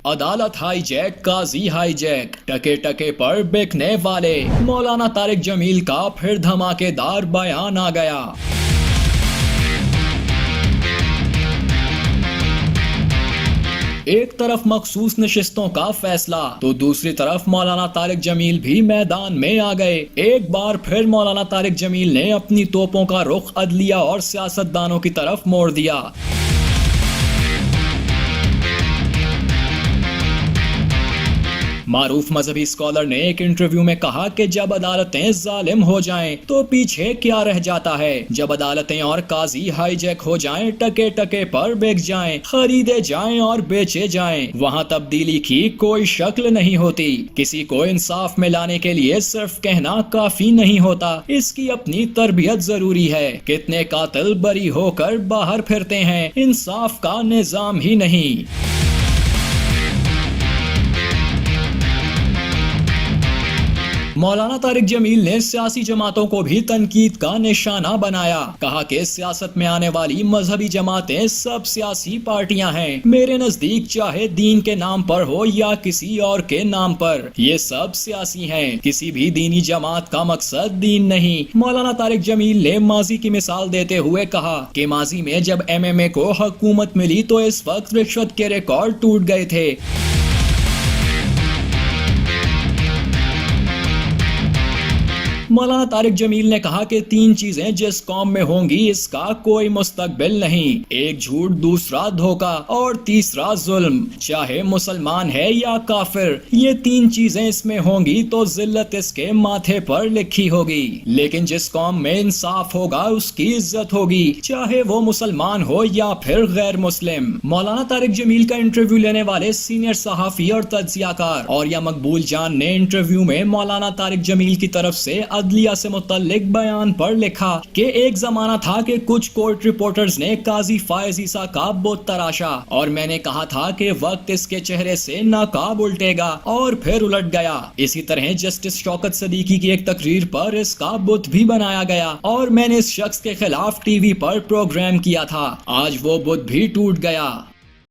عدالت high Jack, قاضی high Jack, ٹکے ٹکے پر بکنے والے۔ مولانا طارق جمیل کا پھر دھماکے دار بیان آ گیا۔ ایک طرف مخصوص نشستوں کا فیصلہ تو دوسری طرف مولانا طارق جمیل بھی میدان میں آ گئے۔ ایک بار پھر مولانا طارق جمیل نے اپنی توپوں کا رخ عدلیہ اور سیاستدانوں کی طرف موڑ دیا۔ معروف مذہبی اسکالر نے ایک انٹرویو میں کہا کہ جب عدالتیں ظالم ہو جائیں تو پیچھے کیا رہ جاتا ہے؟ جب عدالتیں اور قاضی ہائی جیک ہو جائیں، ٹکے ٹکے پر بک جائیں، خریدے جائیں اور بیچے جائیں، وہاں تبدیلی کی کوئی شکل نہیں ہوتی۔ کسی کو انصاف میں لانے کے لیے صرف کہنا کافی نہیں ہوتا، اس کی اپنی تربیت ضروری ہے۔ کتنے قاتل بری ہو کر باہر پھرتے ہیں، انصاف کا نظام ہی نہیں۔ مولانا طارق جمیل نے سیاسی جماعتوں کو بھی تنقید کا نشانہ بنایا۔ کہا کہ سیاست میں آنے والی مذہبی جماعتیں سب سیاسی پارٹیاں ہیں۔ میرے نزدیک چاہے دین کے نام پر ہو یا کسی اور کے نام پر، یہ سب سیاسی ہیں۔ کسی بھی دینی جماعت کا مقصد دین نہیں۔ مولانا طارق جمیل نے ماضی کی مثال دیتے ہوئے کہا کہ ماضی میں جب MMA کو حکومت ملی تو اس وقت رشوت کے ریکارڈ ٹوٹ گئے تھے۔ مولانا طارق جمیل نے کہا کہ 3 چیزیں جس قوم میں ہوں گی اس کا کوئی مستقبل نہیں، ایک جھوٹ، دوسرا دھوکہ اور تیسرا ظلم۔ چاہے مسلمان ہے یا کافر، یہ 3 چیزیں اس میں ہوں گی تو ذلت اس کے ماتھے پر لکھی ہوگی۔ لیکن جس قوم میں انصاف ہوگا اس کی عزت ہوگی، چاہے وہ مسلمان ہو یا پھر غیر مسلم۔ مولانا طارق جمیل کا انٹرویو لینے والے سینئر صحافی اور تجزیہ کار اوریا مقبول جان نے انٹرویو میں مولانا طارق جمیل کی طرف سے عدلیہ سے متعلق بیان پر لکھا کہ ایک زمانہ تھا کہ کچھ کورٹ رپورٹرز نے قاضی فائز عیسیٰ کا بت تراشا اور میں نے کہا تھا کہ وقت اس کے چہرے سے نقاب الٹے گا اور پھر الٹ گیا۔ اسی طرح جسٹس شوکت صدیقی کی ایک تقریر پر اس کا بت بھی بنایا گیا اور میں نے اس شخص کے خلاف ٹی وی پر پروگرام کیا تھا۔ آج وہ بت بھی ٹوٹ گیا۔